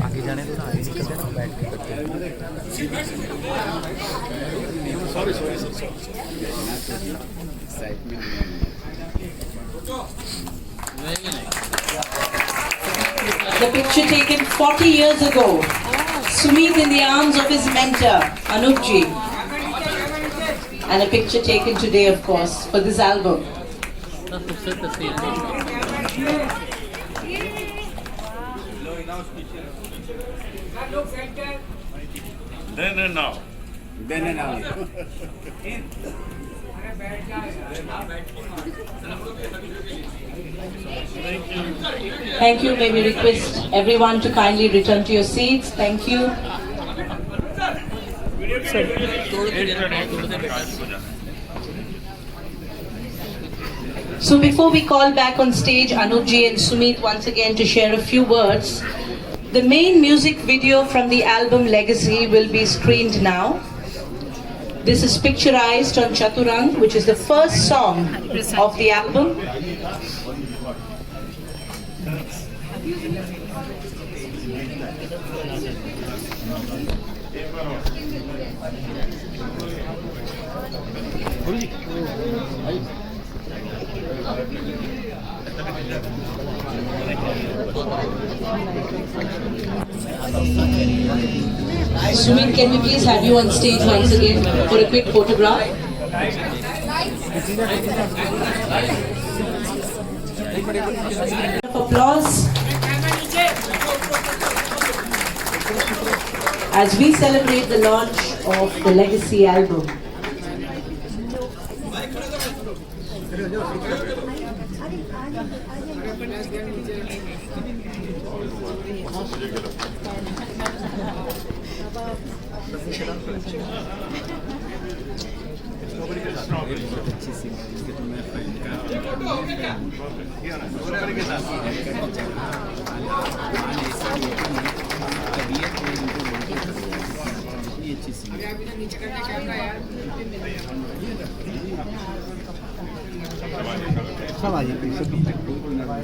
आगे जाने दो ना, आगे निकल जाना, बैठ के करते हैं। Sorry sorry sir, The picture taken 40 years ago. Sumit in the arms of his mentor, Anupji. And a picture taken today, of course, for this album. Then and now. Then and now. Thank you. May we request everyone to kindly return to your seats. Thank you. So before we call back on stage Anupji and Sumit once again to share a few words, the main music video from the album Legacy will be screened now. This is picturized on Chaturang, which is the first song of the album. Sumit, can we please have you on stage once again for a quick photograph? Applause as we celebrate the launch of the Legacy album.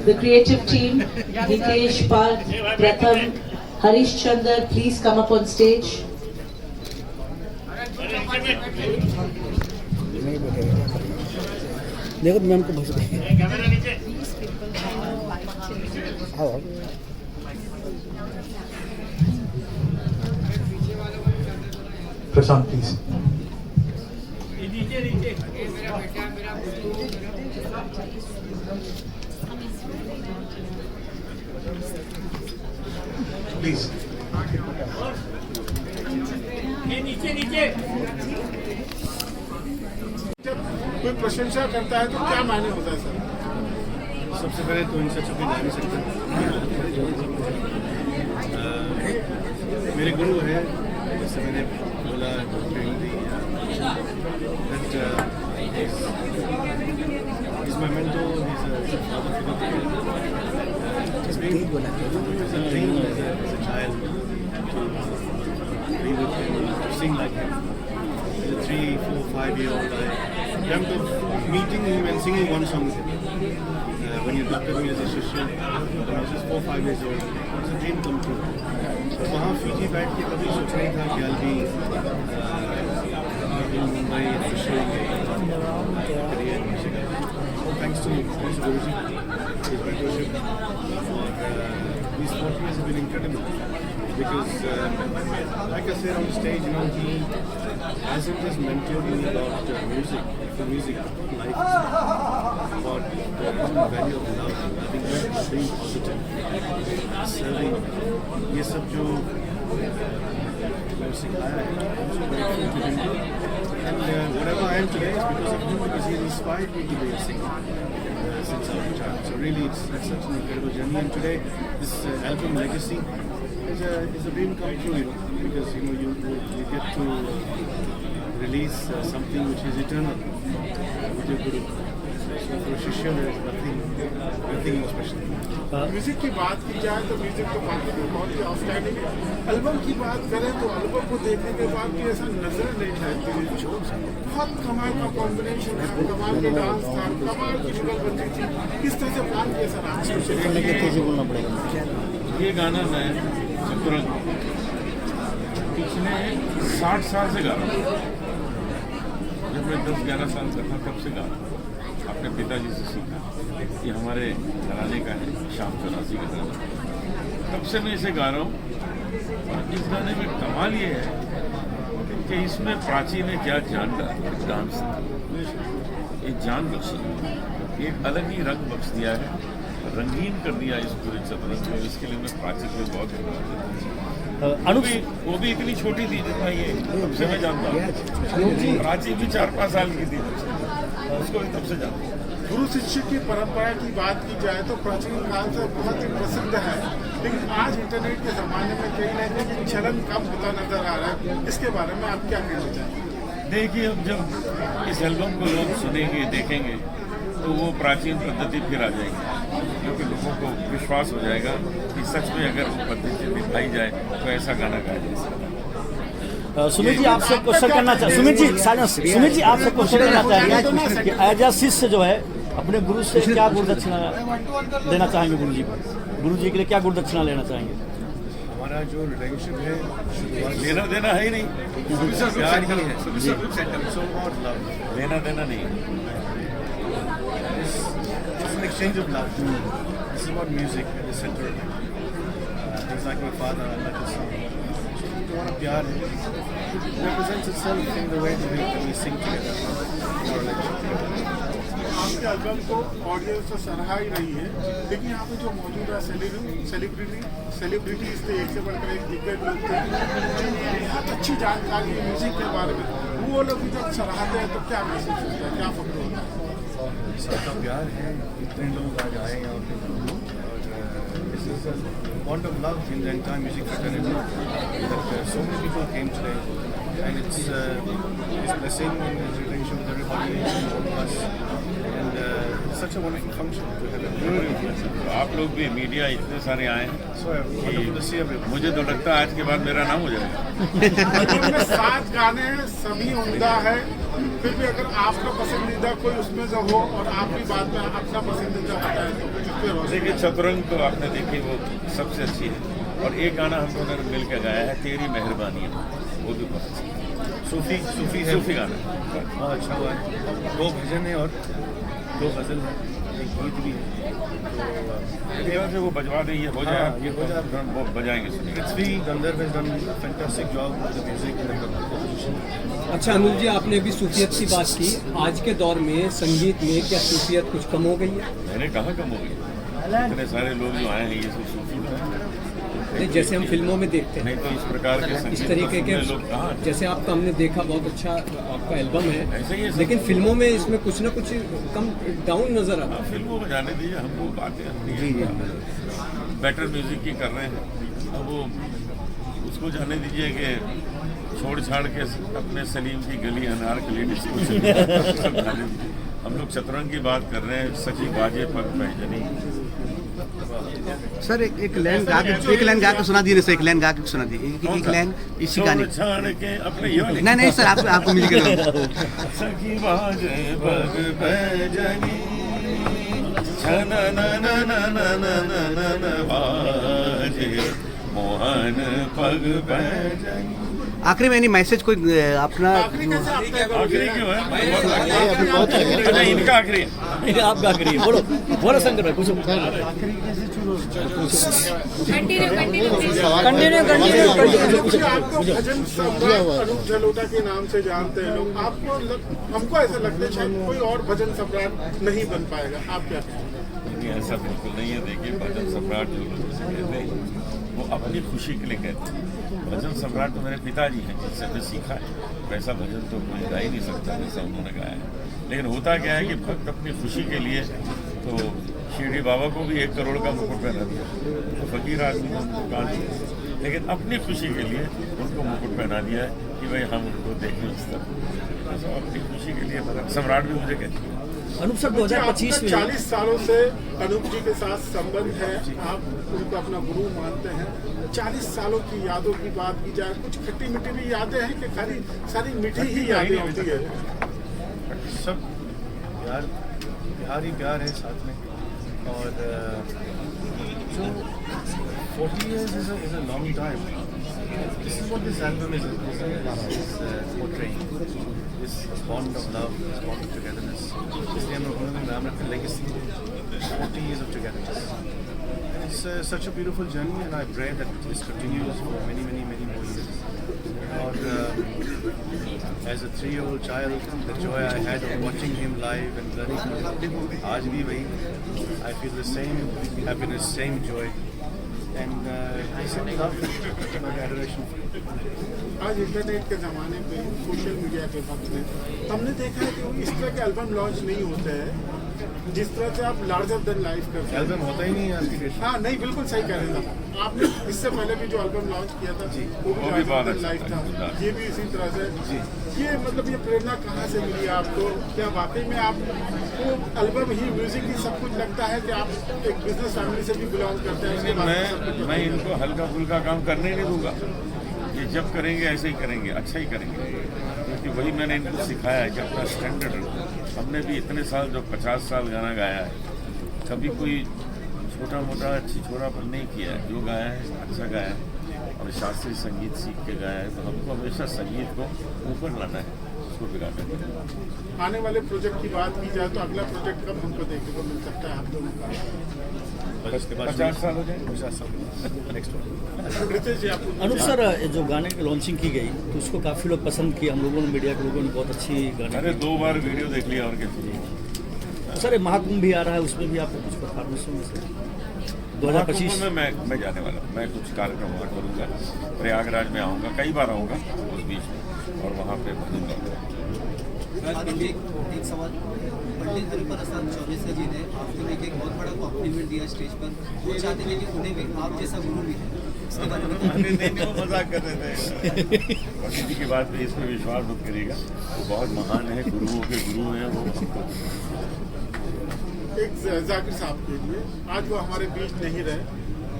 The creative team, Nitesh, Parth, Pratham, Harish Chandra, please come up on stage. देखो ma'am को भस आओ प्रशांत please. Please कोई प्रशंसा करता है तो क्या मायने होता है सर? सबसे पहले तो इनसे छुपी जा नहीं सकता। मेरे गुरु है, जैसे मैंने बोला इस मोमेंट तो sing like him. As a 3, 4, 5-year-old, I dreamt of meeting him and singing one song with him. When he adopted me as a shishya, when I was just 4, 5 years old, it was a dream come true. तो वहाँ Fiji बैठ के कभी सोच नहीं था कि I'll be in Mumbai pursuing a career in music. So thanks to Guruji, his mentorship, these 4 years have been incredible. Because, like I said on stage, you know, he hasn't just mentored me about music, for music, life, about the value of love, being positive, serving. ये सब जो सिखाया है, I'm so grateful to him. And whatever I am today is because of him, because he inspired me to be a singer since I was a child. So really, it's such an incredible journey. And today, this album Legacy is a dream come true, you know, because you get to release something which is eternal with your Guru. So for Shishya, there is nothing Nothing more special. Music की बात की जाए तो music तो बाकी में बहुत ही outstanding है। एल्बम की बात करें तो एल्बम को देखने के बाद भी ऐसा नजर नहीं ठहरती है। बहुत कमाल का कॉम्बिनेशन है, कमाल के डांस था, कमाल की जुगल बंदी थी। किस तरह से प्लान किया सर आपने? तेजी बोलना पड़ेगा। ये गाना मैं चतुरंग पिछले 60 साल से गा रहा हूँ। जब मैं 10-11 साल का था तब से गा रहा हूँ। अपने पिताजी से सीखा। ये हमारे घराने का है, शाम 84 का गाना। तब से मैं इसे गा रहा हूँ। और इस गाने में कमाल ये है कि इसमें प्राची ने क्या जान डाली डांस, एक जान बख्शी, एक अलग ही रंग बख्श दिया है, रंगीन कर दिया इस पूरे चतुरंग को। इसके लिए मैं प्राची को बहुत धन्यवाद देता हूं। वो भी इतनी छोटी थी जितना ये तब से मैं जानता हूँ। प्राची भी 4-5 साल की थी, उसको भी तब से जानता हूँ। गुरु शिष्य की परंपरा की बात की जाए तो प्राचीन काल से बहुत ही प्रसिद्ध है, लेकिन आज इंटरनेट के ज़माने में कहीं ना कहीं चलन कम होता नजर आ रहा है। इसके बारे में आप क्या कहना चाहेंगे? देखिए, अब जब इस एल्बम को लोग सुनेंगे, देखेंगे, तो वो प्राचीन पद्धति फिर आ जाएगी, क्योंकि लोगों को विश्वास हो जाएगा कि सच में अगर वो पद्धति दिखाई जाए तो ऐसा गाना गाया जा सकता है। सुमित जी आपसे क्वेश्चन करना चाह सुमित जी आपसे क्वेश्चन करना चाहेंगे कि एज अ शिष्य जो है अपने गुरु से क्या गुरु दक्षिणा देना चाहेंगे? गुरु जी को, गुरु जी के लिए क्या गुरु दक्षिणा लेना चाहेंगे? हमारा जो रिलेशनशिप है लेना देना है ही नहीं, प्यार ही है, लेना देना नहीं है। It's an exchange of love. This is what music at the center of it. He's like my father, I'm like his son. जो हमारा प्यार है, it represents itself in the way that we sing together, in our relationship. आपके album को audience तो सराहा ही रही है, लेकिन यहाँ पे जो मौजूदा सेलिब्रिटीज थे, एक से बढ़कर एक दिग्गज लोग थे, जिनकी बहुत अच्छी जानकारी है म्यूजिक के बारे में, वो लोग भी जब सराहते हैं तो क्या महसूस होता है, क्या फक्र होता है? सबका प्यार है, इतने लोग आज आए यहाँ पे, और this is a bond of love in the entire music fraternity that so many people came today, and it's his blessing and his relation with everybody, all of us, and such a wonderful function to have everybody. आप लोग भी media इतने सारे आए हैं, So wonderful to see everyone. मुझे तो लगता है आज के बाद मेरा नाम हो जाएगा। उसमें 7 गाने हैं, सभी उम्दा है, फिर भी अगर आपका पसंदीदा कोई उसमें से हो और आप भी बाद में अपना पसंदीदा बताएं तो कुछ फिर हो देखिए, चतुरंग तो आपने देखी, वो सबसे अच्छी है। और एक गाना हम दोनों ने मिल के गाया है, तेरी मेहरबानी है, वो भी बहुत अच्छा है। सूफी है, सूफी गाना है। बहुत अच्छा हुआ है। 2 भजन है और 2 गजल है, एक गीत भी है, तो केवल से वो बजवा दें, ये हो जाए, हाँ, ये हो जाए, वो बजाएंगे, सुनिए। It's भी गंधर्व has done a fantastic job with the music and the composition. अच्छा अनिल जी, आपने अभी सूफियत की बात की। आज के दौर में संगीत में क्या सूफियत कुछ कम हो गई है? मैंने कहा कम हो गई, इतने सारे लोग जो आए हैं ये सब सूफी लोग हैं। नहीं, जैसे हम फिल्मों में देखते हैं नहीं तो इस प्रकार के इस संगीत तरीके के, लोग कहाँ हैं? जैसे आपका हमने देखा, बहुत अच्छा आपका एल्बम ऐसे ही है, है सब। लेकिन फिल्मों में इसमें कुछ ना कुछ कम डाउन नजर आता है। फिल्मों में जाने दीजिए, हमको बातें अपनी बेटर म्यूजिक की कर रहे हैं, अब वो उसको जाने दीजिए कि छोड़ छाड़ के अपने सलीम की गली अनारकली डिस्को सब जाने दीजिए। हम लोग चतुरंग की बात कर रहे हैं, सची बाजे पग पैजनी। सर एक लाइन गा के सुना दिए, एक लाइन गा के सुना दिए, एक लाइन इसी गाने छोड़ छाड़ के अपने ये वाले नहीं सर, आपको म्यूजिक सखी बाजे पग पैजनी छना ना ना ना ना ना ना ना ना बाजे मोहन पग पैजनी। आखिरी में मैसेज कोई अपना आखिरी क्यों है? अच्छा, इनका आखिरी है। आपका आखिरी बोलो बोलो शंकर भाई, कुछ आपको भजन सम्राट अनूप जलोटा के नाम से जानते हैं लोग, आपको हमको ऐसा लगता है शायद कोई और भजन सम्राट नहीं बन पाएगा, आप क्या कहेंगे? नहीं, ऐसा बिल्कुल नहीं है। देखिए, भजन सम्राट जो लोग जिसे कहते हैं वो अपनी खुशी के लिए कहते हैं। भजन सम्राट तो मेरे पिताजी हैं, जिनसे हमने सीखा है। वैसा भजन तो कोई गा ही नहीं सकता जैसा उन्होंने गाया है। लेकिन होता क्या है कि भक्त अपनी खुशी के लिए, तो शिरडी बाबा को भी 1 करोड़ का मुकुट पहना दिया, तो फकीर आदमी ने उनको कहा दिया, लेकिन अपनी खुशी के लिए उनको मुकुट पहना दिया है कि भाई हम उनको देखें इस तरह। तो अपनी खुशी के लिए भजन सम्राट भी मुझे कहते हैं। अनूप सर 2025 में 40 सालों से अनूप जी के साथ संबंध है, आप उनको अपना गुरु मानते हैं। 40 सालों की यादों की बात की जाए, कुछ खट्टी मीठी भी यादें हैं कि खाली सारी मीठी ही यादें होती है? सब प्यार ही प्यार है साथ में। और जो 40 years is a long time. This is what this album is portraying. This bond of love, this bond of togetherness. इसलिए हम लोगों ने नाम रखा legacy, 40 years of togetherness. It's such a beautiful journey, and I pray that this continues for many, many, many more years. और as a 3-year-old child, the joy I had of watching him live and learning from him, आज भी वही, I feel the same happiness, same joy, and same love and adoration. आज internet के ज़माने पे, social media के वक्त में हमने देखा है कि इस तरह के एल्बम लॉन्च नहीं होते हैं जिस तरह से आप लार्जर देन लाइफ करते हैं। एल्बम होता ही नहीं है आज की डेट में। हाँ नहीं, बिल्कुल सही कह रहे थे आपने। इससे पहले भी जो एल्बम लॉन्च किया था वो भी लार्जर देन लाइफ था, ये भी इसी तरह से। ये मतलब ये प्रेरणा कहाँ से मिली आपको? क्या वाकई में आपको एल्बम ही म्यूजिक ही सब कुछ लगता है कि आप एक बिजनेस फैमिली से भी बिलोंग करते हैं? उसके बाद मैं इनको हल्का फुल्का काम करने ही नहीं दूंगा। ये जब करेंगे ऐसे ही करेंगे, अच्छा ही करेंगे, क्योंकि वही मैंने इनको सिखाया है कि अपना स्टैंडर्ड रखो। हमने भी इतने साल, जो 50 साल गाना गाया है, कभी कोई छोटा मोटा छिछोरापन नहीं किया है। जो गाया है अच्छा गाया है, और शास्त्रीय संगीत सीख के गाया है। तो हमको हमेशा संगीत को ऊपर लाना है, उसको बिगाड़ना है। आने वाले प्रोजेक्ट की बात की जाए तो अगला प्रोजेक्ट कब हमको देखने को मिल सकता है आप दोनों का? उसके बाद 50 साल हो जाए। 50 साल नेक्स्ट वन। रितेश जी, आप अनूप सर, जो गाने की लॉन्चिंग की गई तो उसको काफ़ी लोग पसंद किए, हम लोगों ने, मीडिया के लोगों ने बहुत अच्छी गाने अरे 2 बार वीडियो देख लिया और क्या चाहिए। सर महाकुंभ भी आ रहा है, उसमें भी आपको कुछ परफॉर्मेंस होंगे सर? 2025 में मैं जाने वाला हूँ। मैं कुछ कार्यक्रम वहाँ करूँगा, प्रयागराज में आऊँगा, कई बार आऊँगा उस बीच में, और वहाँ पे भजूंगा। एक सवाल, पंडित हरिप्रसाद चौबे जी ने आपको लेके एक बहुत बड़ा कॉम्प्लीमेंट दिया स्टेज पर। वो चाहते थे कि उन्हें भी आप जैसा गुरु भी है, इसके बारे में मजाक कर रहे थे। किसी की बात पे इस पर विश्वास मत करिएगा, वो बहुत महान है, गुरुओं के गुरु हैं वो। एक जाकिर साहब के लिए आज वो हमारे बीच नहीं रहे,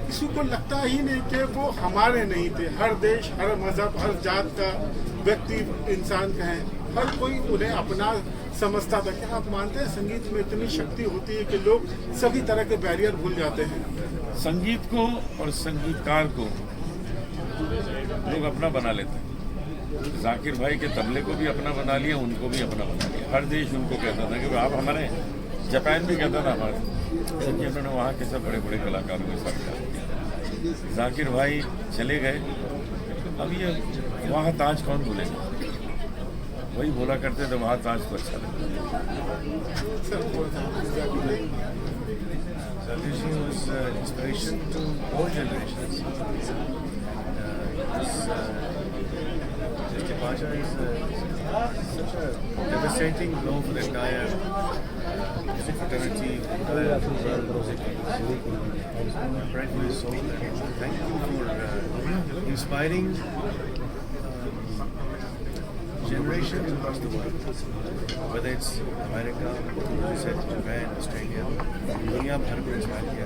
किसी को लगता ही नहीं कि वो हमारे नहीं थे। हर देश, हर मजहब, हर जात का व्यक्ति, इंसान कहें, हर कोई उन्हें अपना समझता था। क्या आप मानते हैं संगीत में इतनी शक्ति होती है कि लोग सभी तरह के बैरियर भूल जाते हैं? संगीत को और संगीतकार को लोग अपना बना लेते हैं। जाकिर भाई के तबले को भी अपना बना लिया, उनको भी अपना बना लिया। हर देश उनको कहता था कि आप हमारे, जापान भी कहता था हमारे, क्योंकि उन्होंने वहाँ के सब बड़े बड़े कलाकारों के साथ काम किया। जाकिर भाई चले गए, अब ये वहाँ ताज कौन बोलेगा? वही बोला करते थे, वहाँ ताज तो अच्छा लगता। Sarvesh was inspiration to all generations. His departure is such a devastating blow for the entire music fraternity, the entire world music. I'm praying for his soul, and thank you for inspiring generations across the world, whether it's America, as you said, Japan, Australia, दुनिया भर को inspire किया।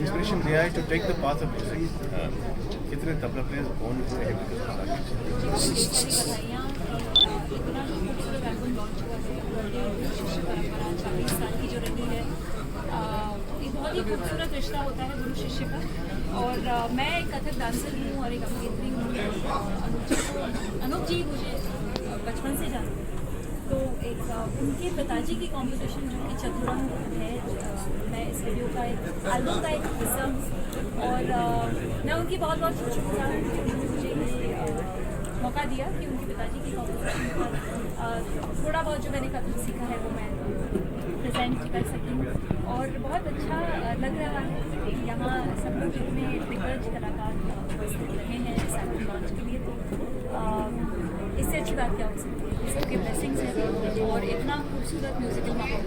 Inspiration दिया है to take the path of music. कितने tabla players born हुए हैं बहुत ही खूबसूरत रिश्ता होता है गुरु शिष्य का। और मैं एक कथक डांसर हूँ और एक अभिनेत्री हूँ। अनूप जी मुझे बचपन से जानते हैं, तो एक उनके पिताजी की कॉम्पोजिशन जो कि चतुरंग है, मैं इस वीडियो का एक एल्बम का एक हिस्सा हूँ। और मैं उनकी बहुत बहुत शुक्रगुजार हूँ कि उन्होंने मुझे ये मौका दिया कि उनके पिताजी की कॉम्पोजिशन पर थोड़ा बहुत जो मैंने कथक सीखा है वो मैं प्रेजेंट कर सकी हूँ। और बहुत अच्छा लग रहा है कि यहाँ सब लोग इतने दिग्गज कलाकार उपस्थित रहे हैं इस एल्बम लॉन्च के लिए। तो इससे अच्छी बात क्या हो सकती है? सबके ब्लेसिंग्स हैं और इतना खूबसूरत म्यूजिकल माहौल।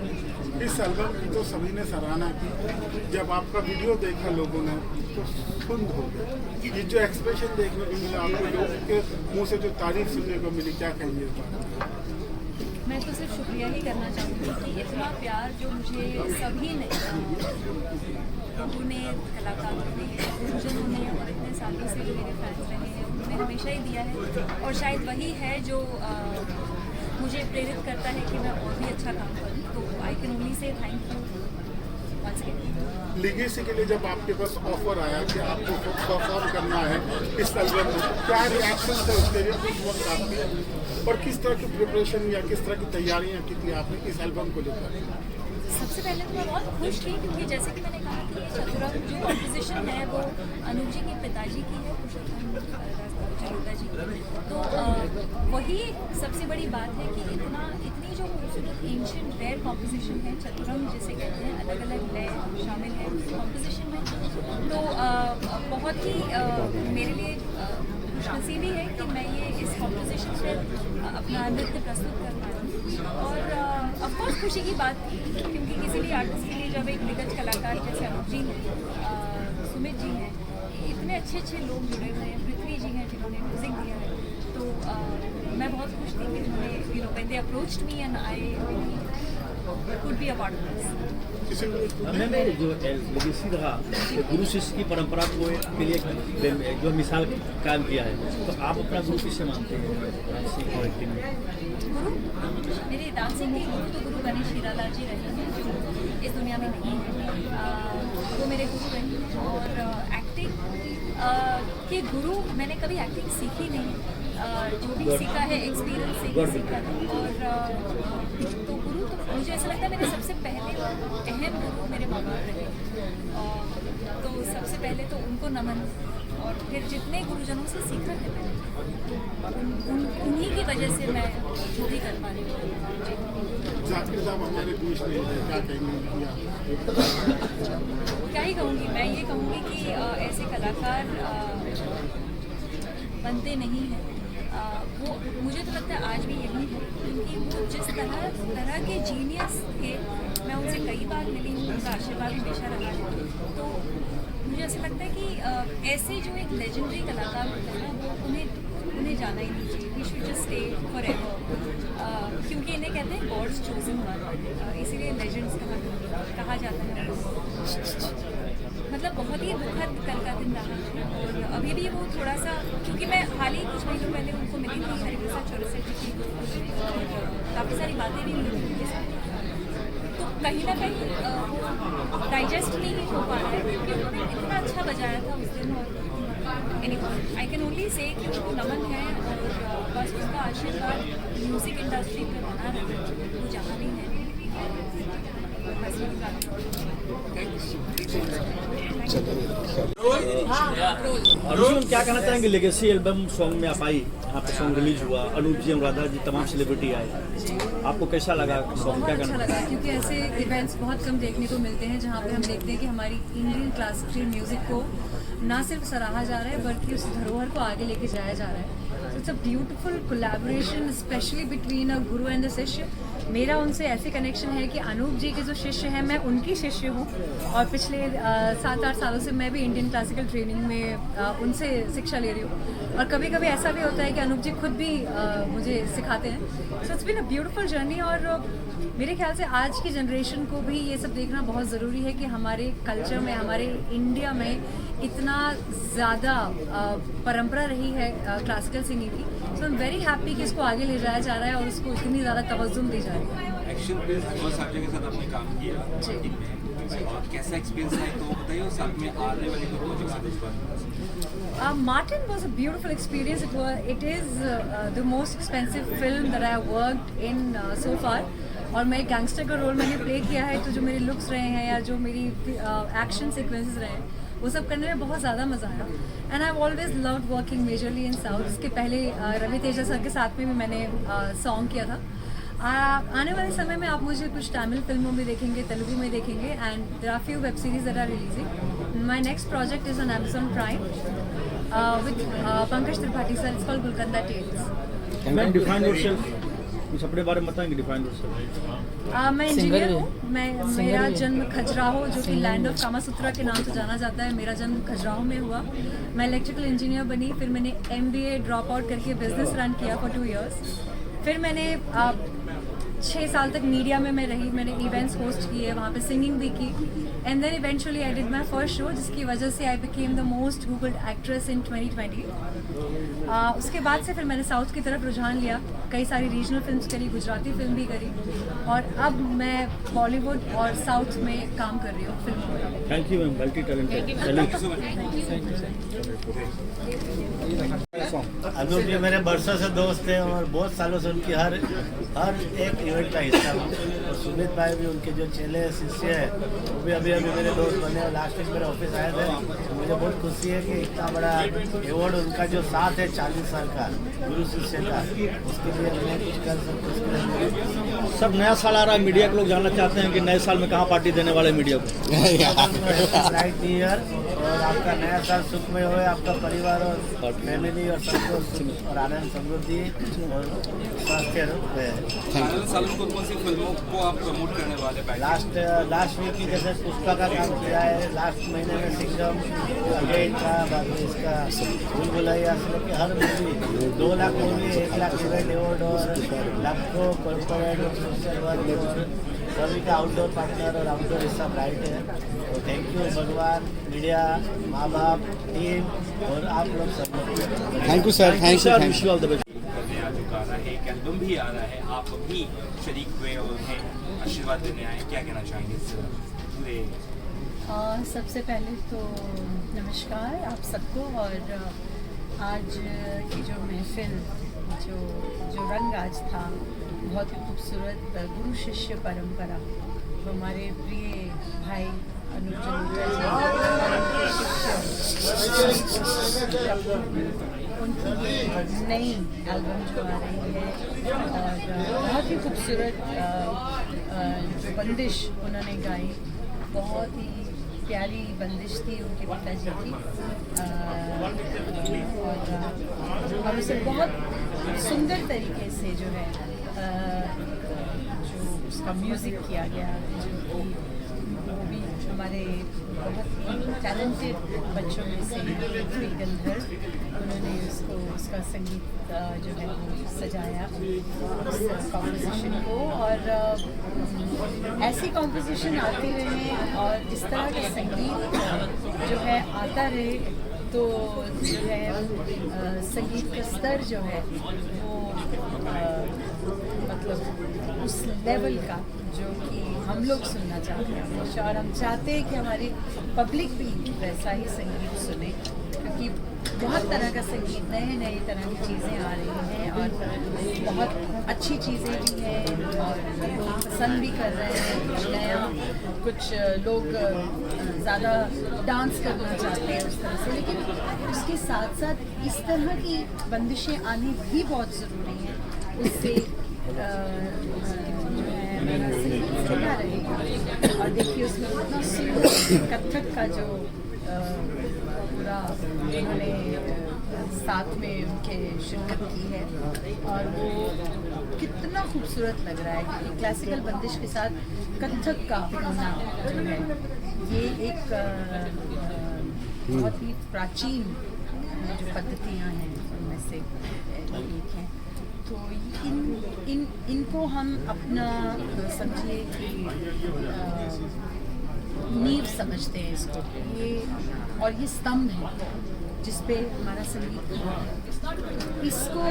इस एल्बम की तो सभी ने सराहना की। जब आपका वीडियो देखा लोगों ने तो सुंद हो गए। ये जो एक्सप्रेशन देखने को मिला, आपको लोगों के मुंह से जो तारीफ सुनने को मिली, क्या कहेंगे इस बारे में? मैं तो सिर्फ शुक्रिया ही करना चाहूँगी कि इतना प्यार जो मुझे सभी ने लोगों ने, कलाकारों ने, गुरुजनों ने और इतने सालों से जो मेरे फैंस रहे हैं उन्होंने हमेशा ही दिया है, और शायद वही है जो मुझे प्रेरित करता है कि मैं और भी अच्छा काम करूँ। तो I can only say thank you once again. Legacy के लिए जब आपके पास ऑफर आया कि आपको परफॉर्म करना है इस एल्बम में, क्या रिएक्शन थे उसके लिए कुछ वक्त आपके, और किस तरह की प्रिपरेशन या किस तरह की तैयारियां की थी आपने इस एल्बम को लेकर? सबसे पहले तो मैं बहुत खुश थी क्योंकि जैसे कि मैंने कहा कि ये चतुरंग जो कॉम्पोजिशन है वो अनूप जी के पिताजी की है, पुरुषोत्तम चलोटा जी की। तो वही सबसे बड़ी बात है कि इतनी जो खूबसूरत एंशिएंट रेयर कॉम्पोजिशन है, चतुरंग जिसे कहते हैं, अलग अलग लय शामिल है उस कॉम्पोजिशन में। तो बहुत ही मेरे लिए खुशनसीबी है कि मैं ये इस कॉम्पोजिशन से अपना नृत्य प्रस्तुत कर पाई हूँ। और ऑफकोर्स खुशी की बात थी क्योंकि किसी भी आर्टिस्ट के लिए जब एक दिग्गज कलाकार जैसे अनूप जी हैं, सुमित जी हैं, इतने अच्छे अच्छे लोग जुड़े हुए हैं, पृथ्वी जी हैं जिन्होंने म्यूजिक दिया है, तो मैं बहुत खुश थी कि उन्होंने when they approached me and I could be a part of this. मैंने जो लेगेसी रहा गुरु शिष्य की परंपरा को के लिए जो मिसाल कायम किया है, तो आप अपना गुरु किससे मानते हैं डांसिंग और एक्टिंग में? गुरु मेरे डांसिंग के गुरु तो गुरु गणेश हीरालाल जी रहे हैं जो इस दुनिया में नहीं है, वो मेरे गुरु रहे हैं। और एक्टिंग के गुरु मैंने कभी एक्टिंग सीखी नहीं, जो भी सीखा है एक्सपीरियंस से ही सीखा है। और तो गुरु तो मुझे ऐसा लगता है मेरे सबसे पहले अहम गुरु मेरे माँ बाप रहे, तो सबसे पहले तो उनको नमन। और फिर जितने गुरुजनों से सीखा है मैंने, उन्हीं की वजह से मैं जो भी कर पा रही हूँ। जाकिर साहब हमारे बीच में क्या कहेंगे? क्या ही कहूँगी, मैं ये कहूँगी कि ऐसे कलाकार बनते नहीं हैं। वो मुझे तो लगता है आज भी यही है क्योंकि वो जिस तरह के जीनियस थे, मैं उनसे कई बार मिली हूँ, उनका आशीर्वाद हमेशा रहा है। तो मुझे ऐसा लगता है कि ऐसे जो एक लेजेंडरी कलाकार होते हैं ना, वो उन्हें जाना ही नहीं चाहिए। We should just stay forever, क्योंकि इन्हें कहते हैं गॉड्स चोजन वन, इसीलिए लेजेंड्स कहा जाता है। मतलब बहुत ही दुखद कल का दिन रहा है और अभी भी वो थोड़ा सा, क्योंकि मैं हाल ही कुछ महीनों पहले उनको मिली थी हरिप्रसाद चौरसिया जी की, काफ़ी सारी बातें भी हुई थी उनके साथ। तो कहीं ना कहीं डाइजेस्ट नहीं हो पा रहा है क्योंकि उन्होंने इतना अच्छा बजाया था उस दिन। और आई कैन ओनली से कि उनको नमन है और बस उसका आशीर्वाद म्यूज़िक इंडस्ट्री में बना रहे, वो जहाँ भी है। अर्जुन क्या कहना चाहेंगे? लेगेसी एल्बम सॉन्ग में आप आई, यहाँ पे सॉन्ग रिलीज हुआ, अनूप जी, अनुराधा जी, तमाम सेलिब्रिटी आए, आपको कैसा लगा सॉन्ग? क्या अच्छा लगा क्योंकि ऐसे इवेंट्स बहुत कम देखने को मिलते हैं जहाँ पे हम देखते हैं कि हमारी इंडियन क्लासिकल म्यूजिक को ना सिर्फ सराहा जा रहा है बल्कि उस धरोहर को आगे लेके जाया जा रहा है। It's a beautiful collaboration specially between a Guru and the शिष्य। मेरा उनसे ऐसे कनेक्शन है कि अनूप जी के जो शिष्य हैं, मैं उनकी शिष्य हूँ और पिछले 7-8 सालों से मैं भी इंडियन क्लासिकल ट्रेनिंग में उनसे शिक्षा ले रही हूँ। और कभी कभी ऐसा भी होता है कि अनूप जी खुद भी मुझे सिखाते हैं। So it's been a beautiful journey. और मेरे ख्याल से आज की जनरेशन को भी ये सब देखना बहुत ज़रूरी है कि हमारे कल्चर में, हमारे इंडिया में इतना ज़्यादा परंपरा रही है क्लासिकल सिंगिंग की। सो आई एम वेरी हैप्पी कि इसको आगे ले जाया जा रहा है और उसको इतनी ज़्यादा तवज्जो दी जा रही है। एक्शन बेस्ड बहुत सारे के साथ आपने काम किया और कैसा एक्सपीरियंस है तो बताइए, और साथ में आने वाले को Martin was a beautiful experience. It is the most expensive film that I have worked in so far. और मैं गैंगस्टर का रोल मैंने प्ले किया है, तो जो मेरे लुक्स रहे हैं या जो मेरी एक्शन सीक्वेंसेस रहे हैं वो सब करने में बहुत ज़्यादा मज़ा आया। And I always loved working majorly in south. इसके पहले रवि तेजा सर के साथ में भी मैंने सॉन्ग किया था। आने वाले समय में आप मुझे कुछ तमिल फिल्मों में देखेंगे, तेलुगु में देखेंगे, and there are few web series that are releasing. My next project is on Amazon Prime with Pankaj Tripathi sir. It's called Gulkanda tales. Ma'am define yourself, कुछ अपने बारे में बताएंगे? Define yourself. मैं इंजीनियर हूँ। मेरा जन्म खजुराहो, जो कि लैंड ऑफ कामासूत्रा के नाम से जाना जाता है, मेरा जन्म खजुराहो में हुआ। मैं इलेक्ट्रिकल इंजीनियर बनी, फिर मैंने MBA ड्रॉप आउट करके बिजनेस रन किया फॉर 2 years। फिर मैंने 6 साल तक मीडिया में मैं रही, मैंने इवेंट्स होस्ट किए, वहाँ पे सिंगिंग भी की, and then eventually I did my first show, जिसकी वजह से I became the most googled actress in 2020। उसके बाद से फिर मैंने साउथ की तरफ रुझान लिया, कई सारी रीजनल फिल्म्स करी, गुजराती फिल्म भी करी, और अब मैं बॉलीवुड और साउथ में काम कर रही हूँ फिल्मों में। Thank you ma'am, multi talented. Anup ji मेरे बरसों से दोस्त हैं और बहुत सालों से उनकी हर एक इवेंट का हिस्सा हूँ। और सुमित भाई भी उनके जो चेले शिष्य हैं वो भी अभी मेरे दोस्त बने, और लास्ट वीक मेरे ऑफिस आए थे। तो मुझे बहुत खुशी है कि इतना बड़ा अवार्ड उनका जो साथ है 40 साल का गुरु शिष्य का, उसके लिए मैं कुछ कर सकूँ। सब नया साल आ रहा है, मीडिया के लोग जानना चाहते हैं कि नए साल में कहाँ पार्टी देने वाले मीडिया को। राइट ईयर, और आपका नया साल सुखमय हो, आपका परिवार और फैमिली और सबको सुख और आनंद समृद्धि और स्वास्थ्य रहे। साल में कौन सी फिल्मों को आप प्रमोट करने वाले हैं? लास्ट वीक की जैसे पुष्पा का काम किया है, लास्ट महीने में सिंघम अगेन का, बाकी इसका भूल भुलैया से लेकर हर movie 2 lakh movie, 1 lakh event award और लाखों कॉर्पोरेट और सोशल वर्क और सभी का आउटडोर पार्टनर और आउटडोर हिस्सा ब्राइट है। तो थैंक यू भगवान, मीडिया, माँ बाप, टीम और आप लोग सब लोग। Thank you sir, thank you, wish you all the best. आ चुका है, एक एल्बम भी आ रहा है, आप भी शरीक हुए और उन्हें आशीर्वाद देने आए, क्या कहना चाहेंगे इस पूरे? सबसे पहले तो नमस्कार आप सबको, और आज की जो महफिल, जो रंग आज था बहुत ही खूबसूरत, गुरु शिष्य परंपरा, हमारे प्रिय भाई अनुप जलोटा उनकी नई एल्बम जो आ रही है, और बहुत ही खूबसूरत जो बंदिश उन्होंने गाई, बहुत ही प्यारी बंदिश थी उनके पिताजी की, और उसे बहुत सुंदर तरीके से जो है जो उसका म्यूज़िक किया गया, जो कि वो भी हमारे बहुत ही टैलेंटेड बच्चों में से पृथ्वी गंधर्व, उन्होंने उसका संगीत जो है वो सजाया उस कॉम्पोजिशन को, और ऐसी कॉम्पोजिशन आते रहें और इस तरह का संगीत जो है आता रहे, तो जो है संगीत का स्तर जो है वो मतलब उस लेवल का जो कि हम लोग सुनना चाहते हैं, और हम चाहते हैं कि हमारी पब्लिक भी वैसा ही संगीत सुने, क्योंकि बहुत तरह का संगीत, नए तरह की चीज़ें आ रही हैं, और बहुत अच्छी चीज़ें भी हैं, और लोग पसंद भी कर रहे हैं कुछ नया, कुछ लोग ज़्यादा डांस करना चाहते हैं उस तरह से, लेकिन उसके साथ साथ इस तरह की बंदिशें आनी भी बहुत ज़रूरी हैं, उससे जो है मेरा संगीत जिंदा रहेगा। और देखिए उसमें इतना सुंदर कथक का जो पूरा उन्होंने साथ में उनके शिरकत की है, और वो कितना खूबसूरत लग रहा है, क्योंकि क्लासिकल बंदिश के साथ कथक का होना जो है ये एक बहुत ही प्राचीन जो पद्धतियाँ हैं उनमें से एक है। तो इनको हम अपना समझिए कि नींव समझते हैं इसको, और ये स्तंभ है जिस पे हमारा संगीत है, इसको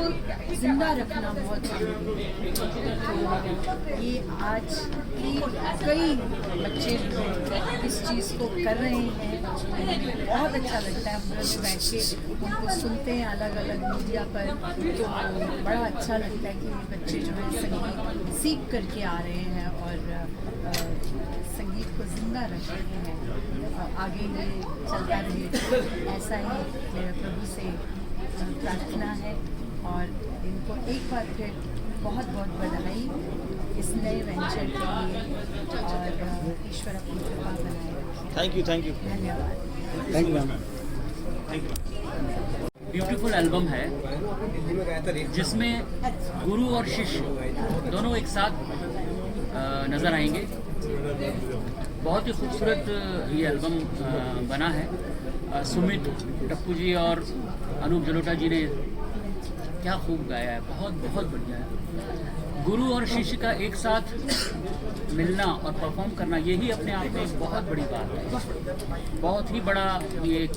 जिंदा रखना बहुत जरूरी है। तो ये आज की कई बच्चे जो हैं इस चीज़ को कर रहे हैं, बहुत अच्छा लगता है। हम लोग बैठ के उनको सुनते हैं अलग अलग मीडिया पर, तो बड़ा अच्छा लगता है कि बच्चे जो है संगीत सीख करके आ रहे हैं और संगीत को जिंदा रख रहे हैं, आगे ये चलता रहे, ऐसा ही मेरा प्रभु से प्रार्थना है। और इनको एक बार फिर बहुत बहुत बधाई इस नए वेंचर के लिए, और ईश्वर अपनी कृपा बनाए रखे। थैंक यू धन्यवाद। Thank you ma'am. Beautiful album है जिसमें गुरु और शिष्य दोनों एक साथ नज़र आएंगे। बहुत ही खूबसूरत ये एल्बम बना है। सुमित, टप्पू जी और अनूप जलोटा जी ने क्या खूब गाया है, बहुत बहुत बढ़िया है। गुरु और शिष्य का एक साथ मिलना और परफॉर्म करना, यही अपने आप में एक बहुत बड़ी बात है। बहुत ही बड़ा ये एक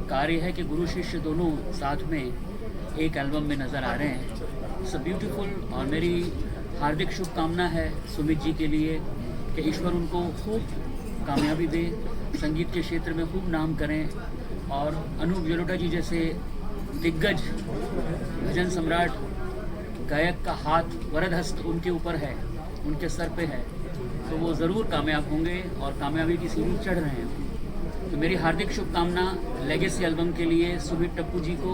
कार्य है कि गुरु शिष्य दोनों साथ में एक एल्बम में नज़र आ रहे हैं। It's beautiful. और मेरी हार्दिक शुभकामना है सुमित जी के लिए कि ईश्वर उनको खूब कामयाबी दे, संगीत के क्षेत्र में खूब नाम करें, और अनूप जलोटा जी जैसे दिग्गज भजन सम्राट गायक का हाथ वरदहस्त उनके ऊपर है, उनके सर पे है, तो वो ज़रूर कामयाब होंगे और कामयाबी की सीढ़ी चढ़ रहे हैं। तो मेरी हार्दिक शुभकामना लेगेसी एल्बम के लिए सुमित टप्पू जी को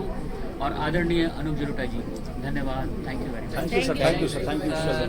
और आदरणीय अनूप जलोटा जी को। धन्यवाद। Thank you very much. Thank you sir, thank you sir, thank you sir.